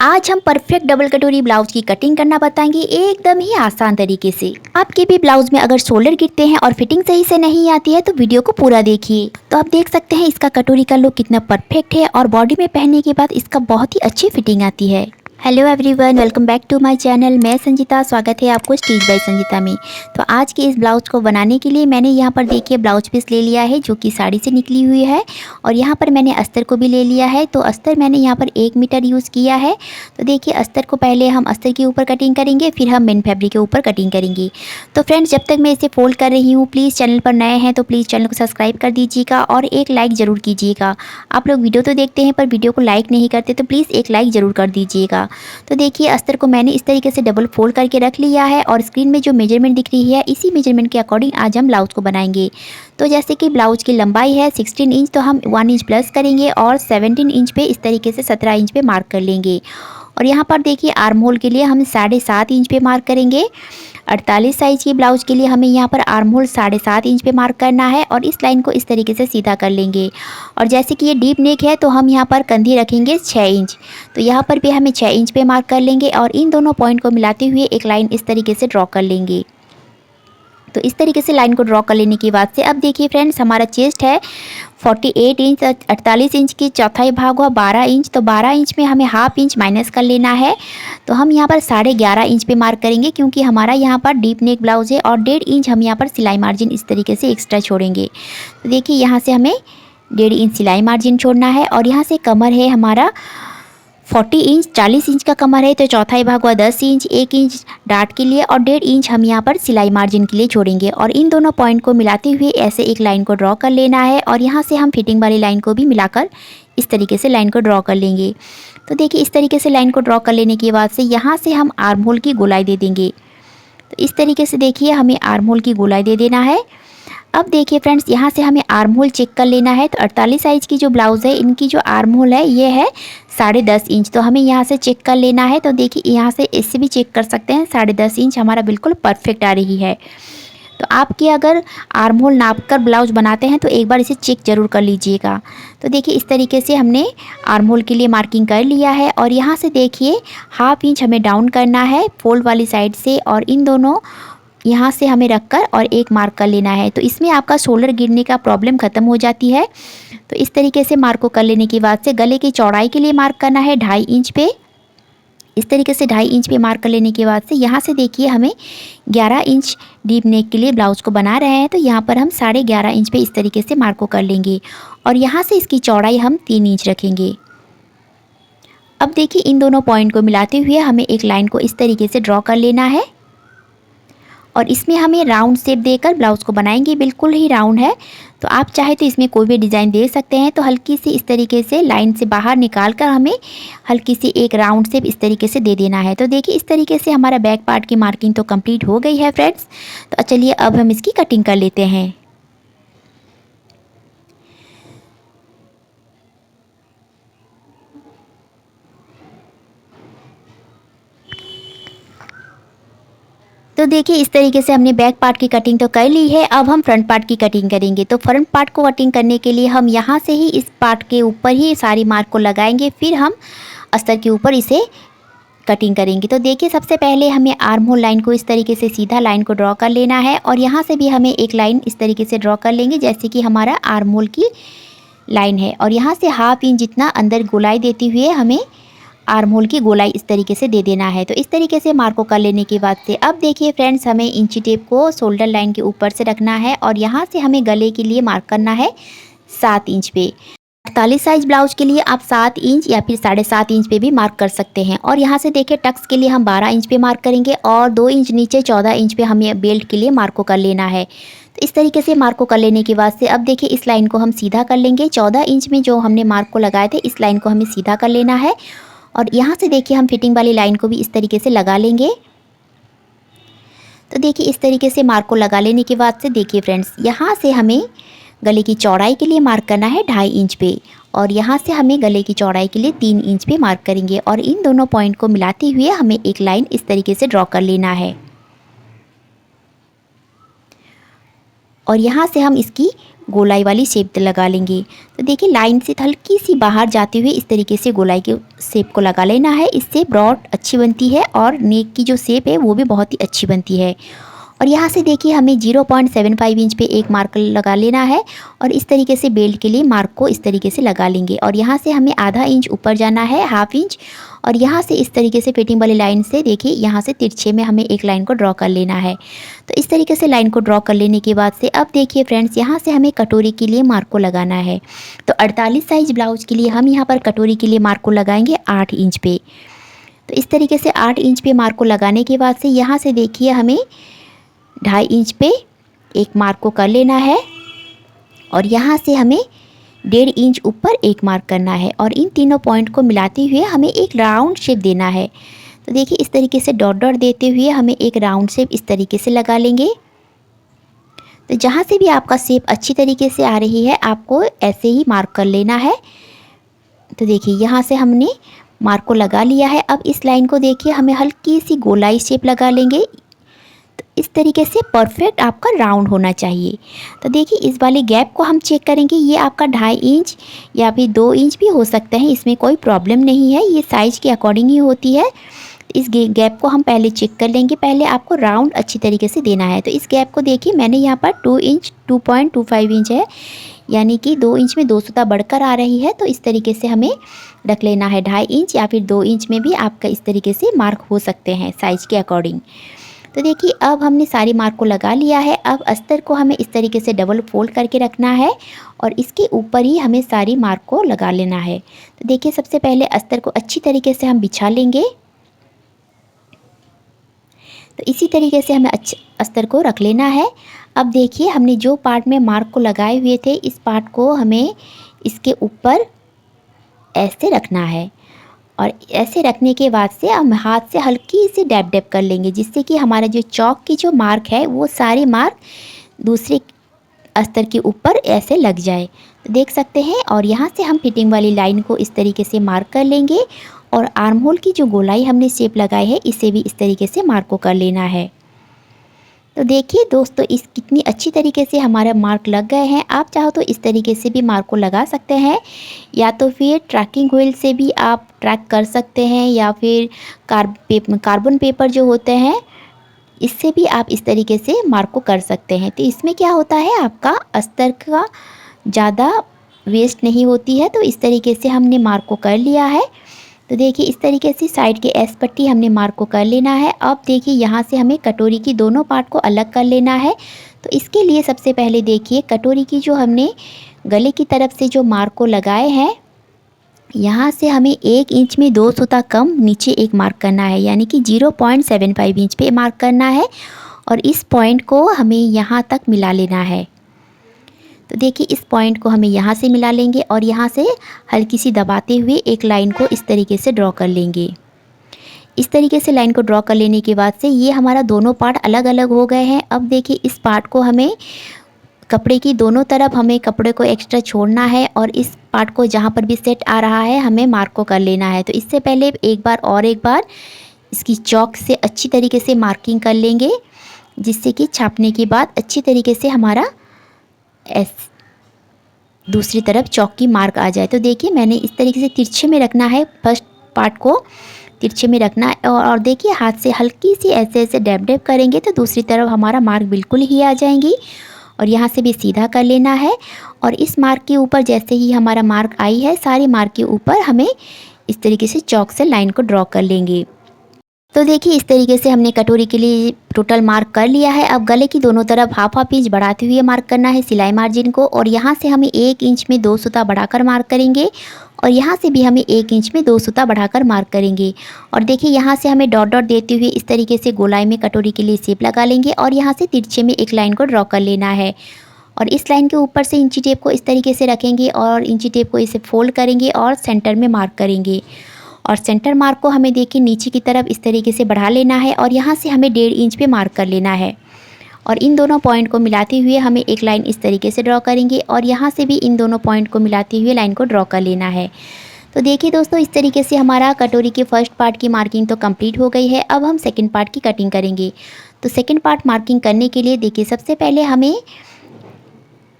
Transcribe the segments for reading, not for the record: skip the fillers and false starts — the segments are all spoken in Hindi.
आज हम परफेक्ट डबल कटोरी ब्लाउज की कटिंग करना बताएंगे एकदम ही आसान तरीके से। आपके भी ब्लाउज में अगर शोल्डर गिरते हैं और फिटिंग सही से नहीं आती है तो वीडियो को पूरा देखिए। तो आप देख सकते हैं इसका कटोरी का लुक कितना परफेक्ट है और बॉडी में पहनने के बाद इसका बहुत ही अच्छी फिटिंग आती है। Hello everyone, welcome back to my channel. मैं संजीता, स्वागत है आपको स्टिच बाय संजीता में। तो आज के इस ब्लाउज को बनाने के लिए मैंने यहाँ पर देखिए ब्लाउज पीस ले लिया है जो कि साड़ी से निकली हुई है, और यहाँ पर मैंने अस्तर को भी ले लिया है। तो अस्तर मैंने यहाँ पर 1 मीटर यूज़ किया है। तो देखिए अस्तर को पहले हम अस्तर के ऊपर कटिंग करेंगे, फिर हम मेन फैब्रिक के ऊपर कटिंग करेंगे। तो फ्रेंड्स, जब तक मैं इसे फोल्ड कर रही हूँ, प्लीज़ चैनल पर नए हैं तो प्लीज़ चैनल को सब्सक्राइब कर दीजिएगा और एक लाइक ज़रूर कीजिएगा। आप लोग वीडियो तो देखते हैं पर वीडियो को लाइक नहीं करते, तो प्लीज़ एक लाइक ज़रूर कर दीजिएगा। तो देखिए अस्तर को मैंने इस तरीके से डबल फोल्ड करके रख लिया है और स्क्रीन में जो मेजरमेंट दिख रही है इसी मेजरमेंट के अकॉर्डिंग आज हम ब्लाउज को बनाएंगे। तो जैसे कि ब्लाउज की लंबाई है 16 इंच, तो हम 1 इंच प्लस करेंगे और 17 इंच पे इस तरीके से 17 इंच पे मार्क कर लेंगे। और यहाँ पर देखिए आर्म होल के लिए हम 7.5 इंच पे मार्क करेंगे। 48 साइज की ब्लाउज के लिए हमें यहाँ पर आर्म होल 7.5 इंच पे मार्क करना है और इस लाइन को इस तरीके से सीधा कर लेंगे। और जैसे कि ये डीप नेक है तो हम यहाँ पर कंधी रखेंगे 6 इंच, तो यहाँ पर भी हमें 6 इंच पे मार्क कर लेंगे और इन दोनों पॉइंट को मिलाते हुए एक लाइन इस तरीके से ड्रॉ कर लेंगे। तो इस तरीके से लाइन को ड्रॉ कर लेने के बाद से अब देखिए फ्रेंड्स, हमारा चेस्ट है 48 इंच, 48 इंच की चौथाई भाग हुआ 12 इंच, तो 12 इंच में हमें हाफ इंच माइनस कर लेना है। तो हम यहाँ पर 11.5 इंच पे मार्क करेंगे क्योंकि हमारा यहाँ पर डीप नेक ब्लाउज है और 1.5 इंच हम यहाँ पर सिलाई मार्जिन इस तरीके से एक्स्ट्रा छोड़ेंगे। तो देखिए यहाँ से हमें 1.5 इंच सिलाई मार्जिन छोड़ना है और यहाँ से कमर है हमारा 40 इंच, 40 इंच का कमर है तो चौथाई भाग हुआ 10 इंच, 1 इंच डार्ट के लिए और 1.5 इंच हम यहाँ पर सिलाई मार्जिन के लिए छोड़ेंगे। और इन दोनों पॉइंट को मिलाते हुए ऐसे एक लाइन को ड्रॉ कर लेना है और यहाँ से हम फिटिंग वाली लाइन को भी मिलाकर इस तरीके से लाइन को ड्रॉ कर लेंगे। तो देखिए इस तरीके से लाइन को ड्रॉ कर लेने के बाद से यहाँ से हम आर्म होल की गोलाई दे देंगे। तो इस तरीके से देखिए हमें आर्म होल की गोलाई दे देना है। अब देखिए फ्रेंड्स, यहाँ से हमें आर्म होल चेक कर लेना है। तो 48 साइज़ की जो ब्लाउज़ है इनकी जो आर्म होल है ये है 10.5 इंच, तो हमें यहाँ से चेक कर लेना है। तो देखिए यहाँ से इससे भी चेक कर सकते हैं, 10.5 इंच हमारा बिल्कुल परफेक्ट आ रही है। तो आपके अगर आर्म होल नाप कर ब्लाउज बनाते हैं तो एक बार इसे चेक ज़रूर कर लीजिएगा। तो देखिए इस तरीके से हमने आर्म होल के लिए मार्किंग कर लिया है और यहाँ से देखिए हाफ इंच हमें डाउन करना है फोल्ड वाली साइड से और इन दोनों यहाँ से हमें रखकर और एक मार्क कर लेना है। तो इसमें आपका शोल्डर गिरने का प्रॉब्लम ख़त्म हो जाती है। तो इस तरीके से मार्क को कर लेने के बाद से गले की चौड़ाई के लिए मार्क करना है 2.5 इंच पे। इस तरीके से 2.5 इंच पे मार्क कर लेने के बाद से यहाँ से देखिए हमें 11 इंच डीप नेक के लिए ब्लाउज को बना रहे हैं, तो यहाँ पर हम 11.5 इंच पे इस तरीके से मार्क को कर लेंगे और यहाँ से इसकी चौड़ाई हम 3 इंच रखेंगे। अब देखिए इन दोनों पॉइंट को मिलाते हुए हमें एक लाइन को इस तरीके से ड्रॉ कर लेना है और इसमें हमें राउंड शेप देकर ब्लाउज को बनाएंगे, बिल्कुल ही राउंड है। तो आप चाहे तो इसमें कोई भी डिज़ाइन दे सकते हैं। तो हल्की सी इस तरीके से लाइन से बाहर निकाल कर हमें हल्की सी एक राउंड शेप इस तरीके से दे देना है। तो देखिए इस तरीके से हमारा बैक पार्ट की मार्किंग तो कंप्लीट हो गई है फ्रेंड्स। तो चलिए अब हम इसकी कटिंग कर लेते हैं। तो देखिए इस तरीके से हमने बैक पार्ट की कटिंग तो कर ली है। अब हम फ्रंट पार्ट की कटिंग करेंगे। तो फ्रंट पार्ट को कटिंग करने के लिए हम यहाँ से ही इस पार्ट के ऊपर ही सारी मार्क को लगाएंगे, फिर हम अस्तर के ऊपर इसे कटिंग करेंगे। तो देखिए सबसे पहले हमें आर्म होल लाइन को इस तरीके से सीधा लाइन को ड्रॉ कर लेना है और यहाँ से भी हमें एक लाइन इस तरीके से ड्रॉ कर लेंगे जैसे कि हमारा आर्म होल की लाइन है। और यहाँ से हाफ इंच जितना अंदर गोलाई देते हुए हमें आर्म होल की गोलाई इस तरीके से दे देना है। तो इस तरीके से मार्क को कर लेने के बाद से अब देखिए फ्रेंड्स, हमें इंची टेप को शोल्डर लाइन के ऊपर से रखना है और यहाँ से हमें गले के लिए मार्क करना है 7 इंच पे। 48 साइज ब्लाउज के लिए आप 7 इंच या फिर 7.5 इंच पे भी मार्क कर सकते हैं। और यहाँ से देखिए टक्स के लिए हम 12 इंच पे मार्क करेंगे और 2 इंच नीचे 14 इंच पे हमें बेल्ट के लिए मार्क को कर लेना है। तो इस तरीके से मार्क को कर लेने के बाद से अब देखिए इस लाइन को हम सीधा कर लेंगे। 14 इंच में जो हमने मार्क को लगाए थे इस लाइन को हमें सीधा कर लेना है और यहाँ से देखिए हम फिटिंग वाली लाइन को भी इस तरीके से लगा लेंगे। तो देखिए इस तरीके से मार्क को लगा लेने के बाद से देखिए फ्रेंड्स, यहाँ से हमें गले की चौड़ाई के लिए मार्क करना है 2.5 इंच पे और यहाँ से हमें गले की चौड़ाई के लिए 3 इंच पे मार्क करेंगे और इन दोनों पॉइंट को मिलाते हुए हमें एक लाइन इस तरीके से ड्रॉ कर लेना है और यहाँ से हम इसकी गोलाई वाली शेप लगा लेंगे। तो देखिए लाइन से हल्की सी बाहर जाते हुए इस तरीके से गोलाई के शेप को लगा लेना है। इससे ब्रॉड अच्छी बनती है और नेक की जो शेप है वो भी बहुत ही अच्छी बनती है। और यहाँ से देखिए हमें 0.75 इंच पे एक मार्क लगा लेना है और इस तरीके से बेल्ट के लिए मार्क को इस तरीके से लगा लेंगे। और यहाँ से हमें आधा इंच ऊपर जाना है, हाफ इंच, और यहाँ से इस तरीके से फिटिंग वाली लाइन से देखिए यहाँ से तिरछे में हमें एक लाइन को ड्रॉ कर लेना है। तो इस तरीके से लाइन को ड्रॉ कर लेने के बाद से अब देखिए फ्रेंड्स, यहाँ से हमें कटोरी के लिए मार्क को लगाना है। तो 48 साइज ब्लाउज के लिए हम यहाँ पर कटोरी के लिए मार्क को लगाएंगे 8 इंच पे। तो इस तरीके से 8 इंच पे मार्क को लगाने के बाद से यहाँ से देखिए हमें 2.5 इंच पे एक मार्क को कर लेना है और यहाँ से हमें 1.5 इंच ऊपर एक मार्क करना है और इन तीनों पॉइंट को मिलाते हुए हमें एक राउंड शेप देना है। तो देखिए इस तरीके से डॉट डॉट देते हुए हमें एक राउंड शेप इस तरीके से लगा लेंगे। तो जहाँ से भी आपका शेप अच्छी तरीके से आ रही है आपको ऐसे ही मार्क कर लेना है। तो देखिए यहाँ से हमने मार्क को लगा लिया है। अब इस लाइन को देखिए हमें हल्की सी गोलाई शेप लगा लेंगे। इस तरीके से परफेक्ट आपका राउंड होना चाहिए। तो देखिए इस वाले गैप को हम चेक करेंगे, ये आपका 2.5 इंच या फिर 2 इंच भी हो सकता है, इसमें कोई प्रॉब्लम नहीं है, ये साइज़ के अकॉर्डिंग ही होती है। इस गैप को हम पहले चेक कर लेंगे। पहले आपको राउंड अच्छी तरीके से देना है। तो इस गैप को देखिए मैंने यहाँ पर 2 इंच 2.25 इंच है, यानी कि 2 इंच में 2 सूता बढ़कर आ रही है। तो इस तरीके से हमें रख लेना है। 2.5 इंच या फिर 2 इंच में भी आपका इस तरीके से मार्क हो सकते हैं साइज़ के अकॉर्डिंग। तो देखिए अब हमने सारी मार्क को लगा लिया है। अब अस्तर को हमें इस तरीके से डबल फोल्ड करके रखना है और इसके ऊपर ही हमें सारी मार्क को लगा लेना है। तो देखिए सबसे पहले अस्तर को अच्छी तरीके से हम बिछा लेंगे। तो इसी तरीके से हमें अस्तर को रख लेना है। अब देखिए हमने जो पार्ट में मार्क को लगाए हुए थे इस पार्ट को हमें इसके ऊपर ऐसे रखना है और ऐसे रखने के बाद से हम हाथ से हल्की सी डैप डैप कर लेंगे, जिससे कि हमारा जो चौक की जो मार्क है वो सारे मार्क दूसरे अस्तर के ऊपर ऐसे लग जाए। तो देख सकते हैं। और यहाँ से हम फिटिंग वाली लाइन को इस तरीके से मार्क कर लेंगे और आर्म होल की जो गोलाई हमने शेप लगाई है इसे भी इस तरीके से मार्क को कर लेना है। तो देखिए दोस्तों इस कितनी अच्छी तरीके से हमारे मार्क लग गए हैं। आप चाहो तो इस तरीके से भी मार्क को लगा सकते हैं या तो फिर ट्रैकिंग व्हील से भी आप ट्रैक कर सकते हैं या फिर कार्बन पेपर जो होते हैं इससे भी आप इस तरीके से मार्क को कर सकते हैं। तो इसमें क्या होता है आपका अस्तर का ज़्यादा वेस्ट नहीं होती है। तो इस तरीके से हमने मार्क को कर लिया है। तो देखिए इस तरीके से साइड के एस पट्टी हमने मार्क को कर लेना है। अब देखिए यहाँ से हमें कटोरी की दोनों पार्ट को अलग कर लेना है। तो इसके लिए सबसे पहले देखिए कटोरी की जो हमने गले की तरफ से जो मार्क को लगाए हैं यहाँ से हमें 1 इंच में 2 सूता कम नीचे एक मार्क करना है, यानी कि 0.75 इंच पे मार्क करना है और इस पॉइंट को हमें यहाँ तक मिला लेना है। तो देखिए इस पॉइंट को हमें यहाँ से मिला लेंगे और यहाँ से हल्की सी दबाते हुए एक लाइन को इस तरीके से ड्रॉ कर लेंगे। इस तरीके से लाइन को ड्रॉ कर लेने के बाद से ये हमारा दोनों पार्ट अलग अलग हो गए हैं। अब देखिए इस पार्ट को हमें कपड़े की दोनों तरफ हमें कपड़े को एक्स्ट्रा छोड़ना है और इस पार्ट को जहाँ पर भी सेट आ रहा है हमें मार्क को कर लेना है। तो इससे पहले एक बार इसकी चॉक से अच्छी तरीके से मार्किंग कर लेंगे, जिससे कि छापने के बाद अच्छी तरीके से हमारा दूसरी तरफ चौक की मार्क आ जाए। तो देखिए मैंने इस तरीके से तिरछे में रखना है, फर्स्ट पार्ट को तिरछे में रखना है और देखिए हाथ से हल्की सी ऐसे ऐसे डैब डैब करेंगे तो दूसरी तरफ हमारा मार्क बिल्कुल ही आ जाएंगी। और यहाँ से भी सीधा कर लेना है और इस मार्क के ऊपर जैसे ही हमारा मार्क आई है सारी मार्क के ऊपर हमें इस तरीके से चौक से लाइन को ड्रॉ कर लेंगे। तो देखिए इस तरीके से हमने कटोरी के लिए टोटल मार्क कर लिया है। अब गले की दोनों तरफ हाफ इंच बढ़ाते हुए मार्क करना है सिलाई मार्जिन को और यहाँ से हमें 1 इंच में 2 सूता बढ़ाकर मार्क करेंगे और यहाँ से भी हमें 1 इंच में 2 सूता बढ़ाकर मार्क करेंगे। और देखिए यहाँ से हमें डॉट डॉट देते हुए इस तरीके से गोलाई में कटोरी के लिए शेप लगा लेंगे और यहाँ से तिरछे में एक लाइन को ड्रॉ कर लेना है और इस लाइन के ऊपर से इंची टेप को इस तरीके से रखेंगे और इंची टेप को इसे फोल्ड करेंगे और सेंटर में मार्क करेंगे। और सेंटर मार्क को हमें देखिए नीचे की तरफ इस तरीके से बढ़ा लेना है और यहाँ से हमें 1.5 इंच पे मार्क कर लेना है और इन दोनों पॉइंट को मिलाते हुए हमें एक लाइन इस तरीके से ड्रॉ करेंगे और यहाँ से भी इन दोनों पॉइंट को मिलाते हुए लाइन को ड्रॉ कर लेना है। तो देखिए दोस्तों इस तरीके से हमारा कटोरी के फर्स्ट पार्ट की मार्किंग तो कंप्लीट हो गई है। अब हम सेकेंड पार्ट की कटिंग करेंगे। तो सेकेंड पार्ट मार्किंग करने के लिए देखिए सबसे पहले हमें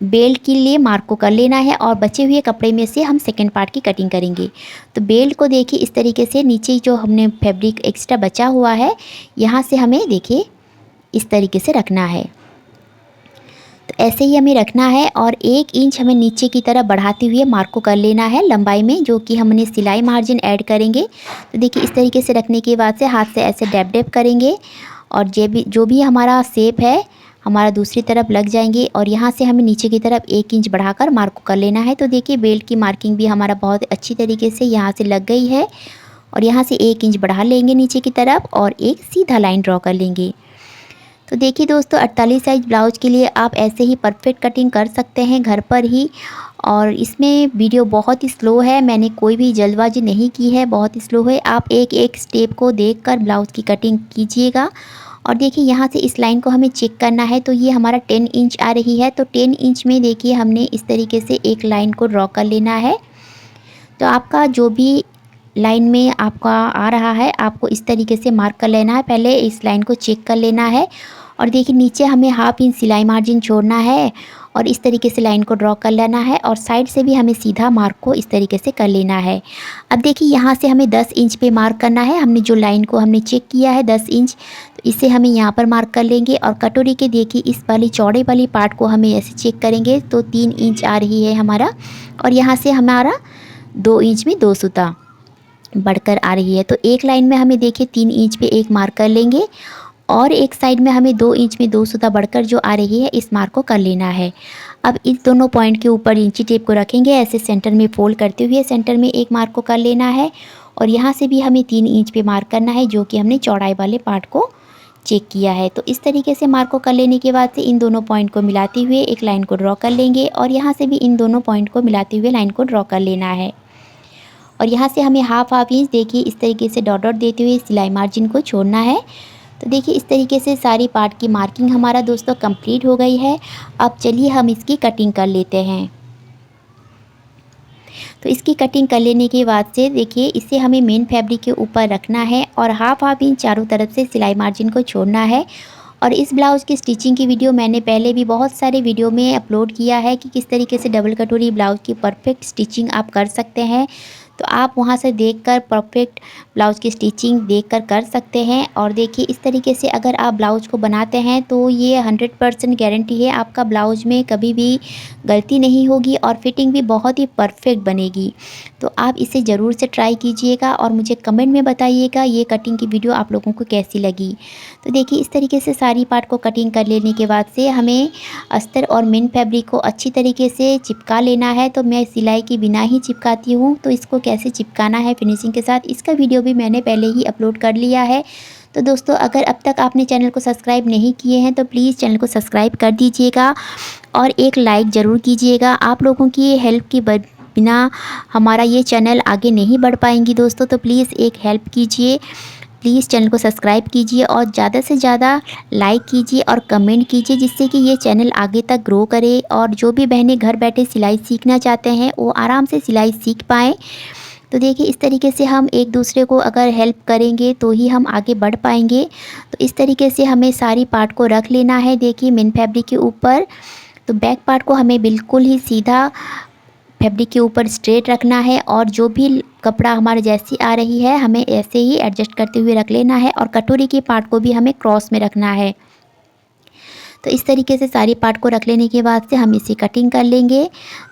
बेल्ट के लिए मार्क को कर लेना है और बचे हुए कपड़े में से हम सेकंड पार्ट की कटिंग करेंगे। तो बेल्ट को देखिए इस तरीके से नीचे जो हमने फैब्रिक एक्स्ट्रा बचा हुआ है यहाँ से हमें देखिए इस तरीके से रखना है। तो ऐसे ही हमें रखना है और 1 इंच हमें नीचे की तरफ बढ़ाते हुए मार्क को कर लेना है लंबाई में, जो कि हमने सिलाई मार्जिन ऐड करेंगे। तो देखिए इस तरीके से रखने के बाद से हाथ से ऐसे डैप डैप करेंगे और जो भी हमारा शेप है हमारा दूसरी तरफ लग जाएंगे और यहाँ से हमें नीचे की तरफ 1 इंच बढ़ाकर मार्क को कर लेना है। तो देखिए बेल्ट की मार्किंग भी हमारा बहुत अच्छी तरीके से यहाँ से लग गई है और यहाँ से 1 इंच बढ़ा लेंगे नीचे की तरफ और एक सीधा लाइन ड्रॉ कर लेंगे। तो देखिए दोस्तों 48 साइज ब्लाउज के लिए आप ऐसे ही परफेक्ट कटिंग कर सकते हैं घर पर ही। और इसमें वीडियो बहुत ही स्लो है, मैंने कोई भी जल्दबाजी नहीं की है, बहुत ही स्लो है। आप एक एक स्टेप को देखकर ब्लाउज की कटिंग कीजिएगा। और देखिए यहाँ से इस लाइन को हमें चेक करना है। तो ये हमारा 10 इंच आ रही है, तो 10 इंच में देखिए हमने इस तरीके से एक लाइन को ड्रॉ कर लेना है। तो आपका जो भी लाइन में आपका आ रहा है आपको इस तरीके से मार्क कर लेना है। पहले इस लाइन को चेक कर लेना है और देखिए नीचे हमें हाफ इंच सिलाई मार्जिन छोड़ना है और इस तरीके से लाइन को ड्रॉ कर लेना है और साइड से भी हमें सीधा मार्क को इस तरीके से कर लेना है। अब देखिए यहाँ से हमें 10 इंच पे मार्क करना है। हमने जो लाइन को हमने चेक किया है 10 इंच, तो इसे हमें यहाँ पर मार्क कर लेंगे और कटोरी के देखिए इस वाली चौड़े वाली पार्ट को हमें ऐसे चेक करेंगे तो 3 इंच आ रही है हमारा और यहाँ से हमारा 2 इंच में 2 सूता बढ़कर आ रही है। तो एक लाइन में हमें देखिए 3 इंच पे एक मार्क कर लेंगे और एक साइड में हमें 2 इंच में 2 सूता बढ़कर जो आ रही है इस मार्क को कर लेना है। अब इस दोनों पॉइंट के ऊपर इंची टेप को रखेंगे, ऐसे सेंटर में फोल्ड करते हुए सेंटर में एक मार्क को कर लेना है और यहाँ से भी हमें 3 इंच पे मार्क करना है जो कि हमने चौड़ाई वाले पार्ट को चेक किया है। तो इस तरीके से मार्क को कर लेने के बाद से इन दोनों पॉइंट को मिलाते हुए एक लाइन को ड्रॉ कर लेंगे और यहाँ से भी इन दोनों पॉइंट को मिलाते हुए लाइन को ड्रॉ कर लेना है। और यहाँ से हमें हाफ इंच देखिए इस तरीके से डॉट डॉट देते हुए सिलाई मार्जिन को छोड़ना है। तो देखिए इस तरीके से सारी पार्ट की मार्किंग हमारा दोस्तों कंप्लीट हो गई है। अब चलिए हम इसकी कटिंग कर लेते हैं। तो इसकी कटिंग कर लेने के बाद से देखिए इसे हमें मेन फैब्रिक के ऊपर रखना है और हाफ इंच चारों तरफ से सिलाई मार्जिन को छोड़ना है। और इस ब्लाउज़ की स्टिचिंग की वीडियो मैंने पहले भी बहुत सारे वीडियो में अपलोड किया है कि किस तरीके से डबल कटोरी ब्लाउज़ की परफेक्ट स्टिचिंग आप कर सकते हैं। तो आप वहां से देखकर परफेक्ट ब्लाउज़ की स्टिचिंग देखकर कर सकते हैं। और देखिए इस तरीके से अगर आप ब्लाउज़ को बनाते हैं तो ये 100% गारंटी है आपका ब्लाउज़ में कभी भी गलती नहीं होगी और फिटिंग भी बहुत ही परफेक्ट बनेगी। तो आप इसे ज़रूर से ट्राई कीजिएगा और मुझे कमेंट में बताइएगा ये कटिंग की वीडियो आप लोगों को कैसी लगी। तो देखिए इस तरीके से सारी पार्ट को कटिंग कर लेने के बाद से हमें अस्तर और मेन फैब्रिक को अच्छी तरीके से चिपका लेना है। तो मैं सिलाई के बिना ही चिपकाती हूँ, तो इसको कैसे चिपकाना है फिनिशिंग के साथ इसका वीडियो भी मैंने पहले ही अपलोड कर लिया है। तो दोस्तों अगर अब तक आपने चैनल को सब्सक्राइब नहीं किए हैं तो प्लीज़ चैनल को सब्सक्राइब कर दीजिएगा और एक लाइक ज़रूर कीजिएगा। आप लोगों की हेल्प के बिना हमारा ये चैनल आगे नहीं बढ़ पाएंगी दोस्तों, तो प्लीज़ एक हेल्प कीजिए, प्लीज़ चैनल को सब्सक्राइब कीजिए और ज़्यादा से ज़्यादा लाइक कीजिए और कमेंट कीजिए जिससे कि ये चैनल आगे तक ग्रो करे और जो भी बहनें घर बैठे सिलाई सीखना चाहते हैं वो आराम से सिलाई सीख पाएँ। तो देखिए इस तरीके से हम एक दूसरे को अगर हेल्प करेंगे तो ही हम आगे बढ़ पाएंगे। तो इस तरीके से हमें सारी पार्ट को रख लेना है देखिए मेन फैब्रिक के ऊपर। तो बैक पार्ट को हमें बिल्कुल ही सीधा फैब्रिक के ऊपर स्ट्रेट रखना है और जो भी कपड़ा हमारे जैसी आ रही है हमें ऐसे ही एडजस्ट करते हुए रख लेना है और कटोरी के पार्ट को भी हमें क्रॉस में रखना है। तो इस तरीके से सारी पार्ट को रख लेने के बाद से हम इसे कटिंग कर लेंगे।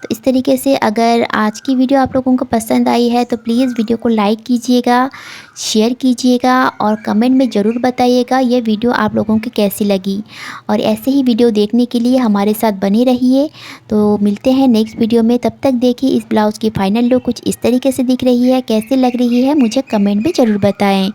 तो इस तरीके से अगर आज की वीडियो आप लोगों को पसंद आई है तो प्लीज़ वीडियो को लाइक कीजिएगा, शेयर कीजिएगा और कमेंट में ज़रूर बताइएगा ये वीडियो आप लोगों को कैसी लगी। और ऐसे ही वीडियो देखने के लिए हमारे साथ बने रहिए। तो मिलते हैं नेक्स्ट वीडियो में, तब तक देखिए इस ब्लाउज़ की फाइनल लुक कुछ इस तरीके से दिख रही है, कैसे लग रही है मुझे कमेंट में ज़रूर बताएँ।